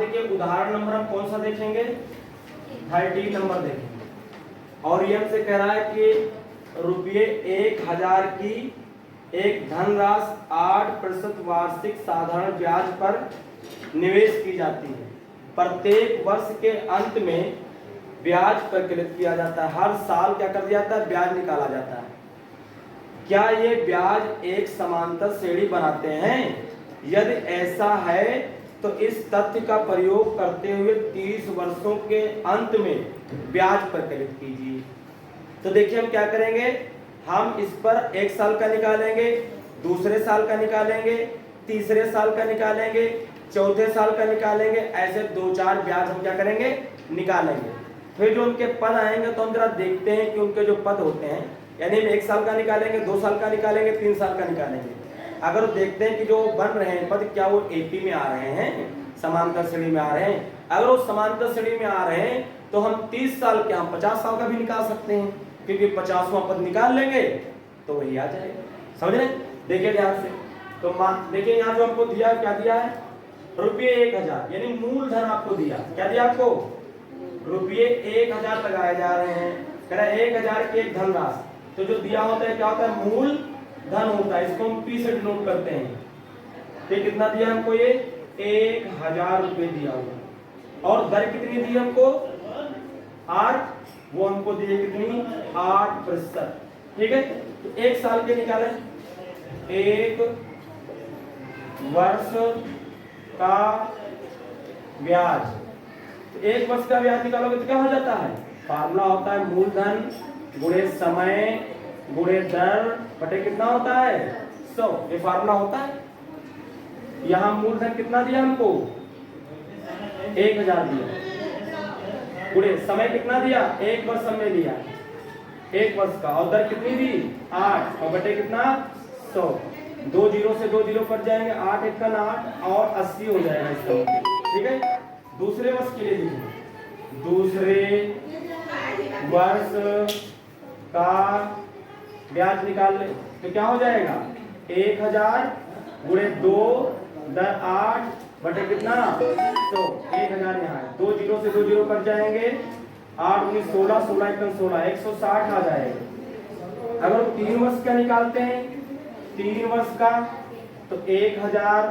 देखिए उदाहरण नंबर हम कौन सा देखेंगे, 30 नंबर देखेंगे। और ये हमसे कह रहा है कि ₹1000 की एक धनराशि 8% वार्षिक साधारण ब्याज पर निवेश की जाती है। प्रत्येक वर्ष के अंत में ब्याज प्रकलित किया जाता है। हर साल क्या कर दिया जाता है, ब्याज निकाला जाता है। क्या ये ब्याज एक समांतर श्रेणी बनाते हैं? यदि ऐसा है तो इस तथ्य का प्रयोग करते हुए 30 वर्षों के अंत में ब्याज प्रकलित कीजिए। तो देखिए हम क्या करेंगे, हम इस पर एक साल का निकालेंगे, दूसरे साल का निकालेंगे, तीसरे साल का निकालेंगे, चौथे साल का निकालेंगे, ऐसे 2-4 ब्याज हम क्या करेंगे, निकालेंगे। फिर जो उनके पद आएंगे तो हम जरा देखते हैं कि उनके जो पद होते हैं, यानी हम 1 साल का निकालेंगे, 2 साल का निकालेंगे, 3 साल का निकालेंगे। अगर देखते हैं कि जो बन रहे हैं पद क्या वो एपी में आ रहे हैं, समांतर श्रेणी में आ रहे हैं। अगर वो समांतर श्रेणी में आ रहे हैं तो हम 30 साल के, हम 50 साल का भी निकाल सकते हैं, क्योंकि 50वां पद निकाल लेंगे तो वही आ जाएगा। समझ रहे? देखिए ध्यान से। तो देखिए यहाँ जो हमको दिया, क्या दिया है, ₹1000, यानी मूलधन आपको दिया। क्या दिया आपको? ₹1000 लगाए जा रहे हैं। कह रहा है 1000 की एक धनराशि, तो जो दिया होता है क्या होता है, मूल धन होता है। इसको हम P से डिनोट करते हैं। तो कितना दिया हमको, ये 1000 रुपए दिया हुआ। और दर कितनी दी हमको, 8, वो हमको दिए कितनी, 8%। ठीक है, तो 1 साल के निकाले, 1 वर्ष का ब्याज। तो 1 वर्ष का ब्याज निकालोगे तो क्या हो जाता है, फार्मूला होता है मूलधन गुणे समय गुणे दर बटे कितना होता है, 100। ये फार्मूला होता है। यहाँ मूलधन कितना दिया हमको, 1000 दिया, गुणे समय कितना दिया, 1 वर्ष हमने लिया, 1 वर्ष का, और दर कितनी दी, 8, और बटे कितना, 100। 2 जीरो से 2 जीरो कट जाएंगे, 8 × 8 और 80 हो जाएगा इसका। ठीक है, दूसरे वर्ष के लिए लिखिए, दूसरे वर्ष का ब्याज निकाल ले तो क्या हो जाएगा, 1000 गुणे 2 दर 8 बटे कितना, तो 1000 यहाँ है, 2 जीरो से 2 जीरो कट जाएंगे, 8 × 16, 16 × 16, 160 आ जाएगा। अगर 3 वर्ष का निकालते हैं, 3 वर्ष का, तो 1000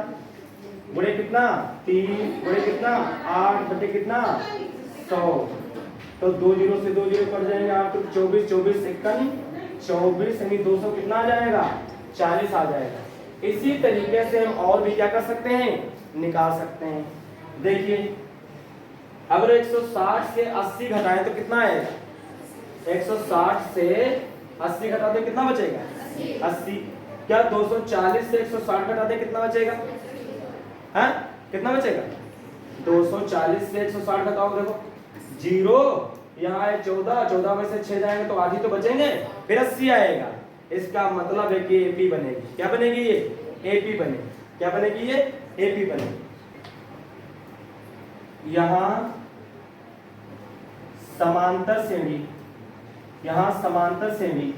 गुणे कितना, 3 गुणे कितना, 8 बटे कितना, 100। तो 2 जीरो से 2 जीरो कट जाएंगे, 8 तो 24, 24 एकन 24, यानी 200 कितना आ जाएगा, 40 आ जाएगा। इसी तरीके से हम और भी क्या कर सकते हैं, निकाल सकते हैं। देखिए अगर 160 से 80 घटाएं तो कितना आएगा, 160 से 80 घटा दे कितना बचेगा, 80। क्या 240 से 160 घटा दे कितना बचेगा, हाँ कितना बचेगा, 240 से 160 घटाओ, देखो जीरो, यहाँ है 14, 14 में से 6 जाएंगे तो आधी तो बचेंगे, फिर 80 आएगा। इसका मतलब है कि एपी बनेगी। क्या बनेगी, ये एपी बनेगी। क्या बनेगी, ये एपी बनेगी। यहाँ समांतर श्रेणी, यहाँ समांतर श्रेणी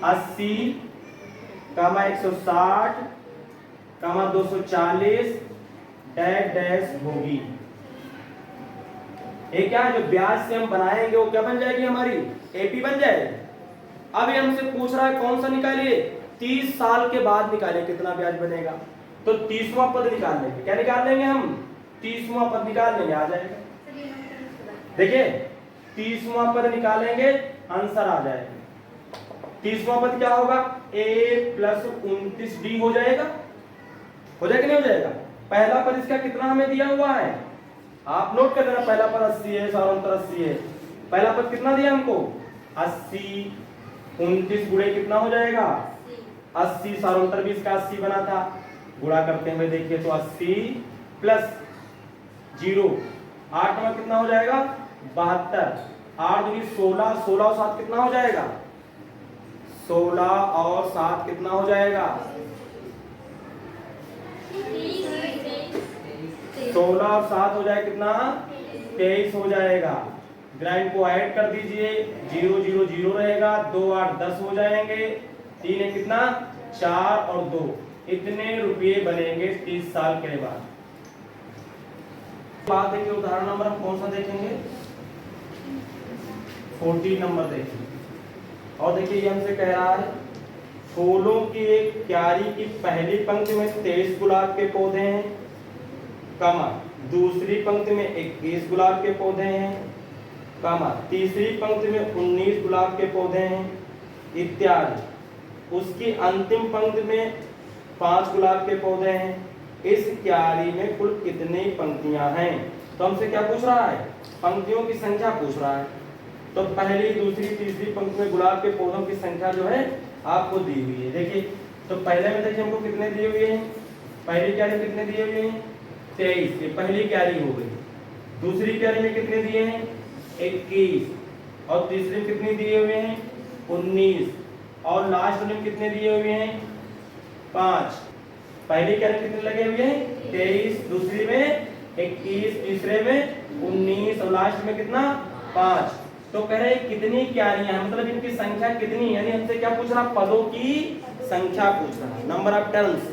80, 160, 240 डैश डैश होगी। ये क्या है, जो ब्याज से हम बनाएंगे वो क्या बन जाएगी, हमारी एपी बन जाएगी। अब ये हमसे पूछ रहा है कौन सा निकालिए, 30 साल के बाद निकालिए कितना ब्याज बनेगा। तो 30वां पद निकाल लेंगे। क्या निकाल लेंगे हम, 30वां पद निकाल लेंगे, आ जाएगा। देखिए 30वां पद निकालेंगे, आंसर आ जाएगा। 30वां पद क्या होगा, a + 29d हो जाएगा। हो जाएगा नहीं हो जाएगा। पहला पद इसका कितना हमें दिया हुआ है, आप नोट कर देना, पहला पद 80 है, सारांतर 80 है। पहला पद कितना दिया हमको, 80, 29 गुणे कितना हो जाएगा, 80, सारांतर भी इसका 80 बना था। गुणा करते हुए देखिए तो 80 प्लस 0, 8 में कितना हो जाएगा, 72, 8 दूनी 16, 16 और 7 कितना हो जाएगा, 16 और 7 कितना हो जाएगा, 16 और 7 हो जाएगा कितना, 23 हो जाएगा। ग्राइंड को ऐड कर दीजिए, 0 0 0 रहेगा, 2 8 10 हो जाएंगे, 3 है कितना, 4 और 2, इतने रुपये बनेंगे 30 साल के बाद। बात देखिए, उदाहरण नंबर हम कौन सा देखेंगे, 14 नंबर देखेंगे। और देखिए ये हमसे कह रहा है फूलों की एक क्यारी की पहली पंक्ति में 23 गुलाब के पौधे हैं, कमा दूसरी पंक्ति में 21 गुलाब के पौधे हैं, कमा तीसरी पंक्ति में 19 गुलाब के पौधे हैं, इत्यादि। उसकी अंतिम पंक्ति में 5 गुलाब के पौधे हैं। इस क्यारी में कुल कितनी पंक्तियां हैं? तो हमसे क्या पूछ रहा है? पंक्तियों की संख्या पूछ रहा है। तो पहली, दूसरी, तीसरी पंक्ति में गुलाब के पौधों की संख्या जो है आपको दी हुई है। देखिए तो पहले में देखिए हमको कितने दिए हुए हैं, पहली क्यारी में कितने दिए हुए हैं 23, ये पहली क्यारी हो गई। दूसरी क्यारी में कितने दिए हैं 21, और तीसरी में कितने दिए हुए हैं 19, और लास्ट में कितने दिए हुए हैं 5। पहली क्यारी में कितने लगे हुए हैं 23, दूसरी में 21, तीसरे में 19 और लास्ट में कितना 5। तो कह रहे हैं कितनी क्यारियां हैं, मतलब इनकी संख्या कितनी, यानी हमसे क्या पूछ रहा, पदों की संख्या पूछ रहा है, नंबर ऑफ टर्न्स,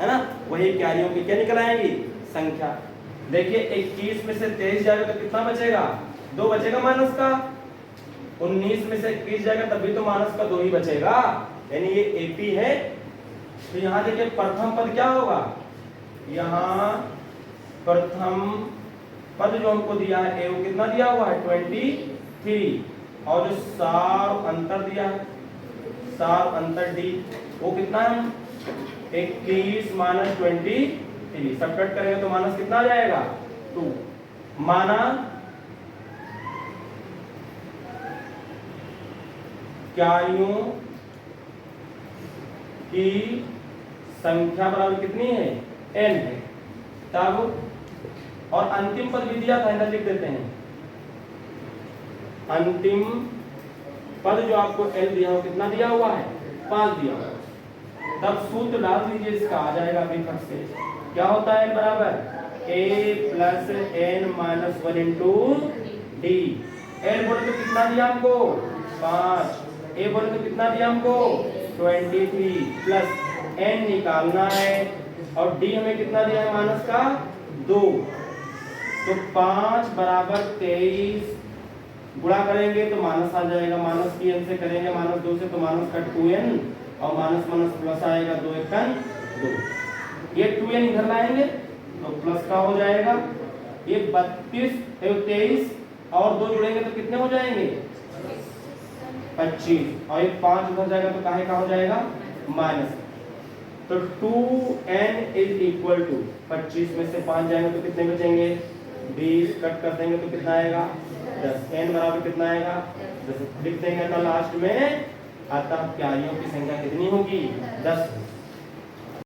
है ना। वही क्यारियों की क्या निकल आएगी संख्या। देखिए 21 में से 23 जाएगा तो कितना बचेगा 2 बचेगा माइनस का, 19 में से 21 जाएगा तभी तो माइनस का 2 ही बचेगा, यानी ये एपी है। तो यहाँ देखिए प्रथम पद क्या होगा, यहाँ प्रथम पद जो हमको दिया है वो कितना दिया हुआ है 23, और जो सार अंतर दिया है, सार अंतर डी, वो कितना है 21 माइनस 23, सब्ट्रैक्ट करेंगे तो माइनस कितना आ जाएगा 2। माना क्यारियों की संख्या बराबर कितनी है n है, तब और अंतिम पद भी दिया था, इधर लिख देते हैं। अंतिम पद जो आपको l दिया हो कितना दिया हुआ है 5 दिया हुआ, तब सूत्र डाल दीजिए, इसका आ जाएगा अभी फट से। क्या होता है बराबर a plus n minus 1 into D. l बोले तो कितना दिया हमको 5, a बोले तो कितना दिया हमको 23, प्लस n निकालना है, और d हमें कितना दिया है माइनस का 2। तो 5 बराबर 23 गुणा करेंगे तो माइनस आ जाएगा, माइनस की n से करेंगे माइनस 2 से तो माइनस का 2n, और माइनस माइनस प्लस आएगा 2 1 2। ये 2n इधर लाएंगे तो प्लस का हो जाएगा, ये 32 23 और 2 जुड़ेंगे तो कितने हो जाएंगे 25, और ये 5 उधर जाएगा तो काहे का हो जाएगा माइनस। तो 2n इज इक्वल टू 25 में से 5 जाएंगे तो कितने बचेंगे 20, कट कर देंगे तो कितना आएगा 10, n बराबर कितना आएगा 10 लिख देंगे। तो लास्ट में अतः क्यारियों की संख्या कितनी होगी 10।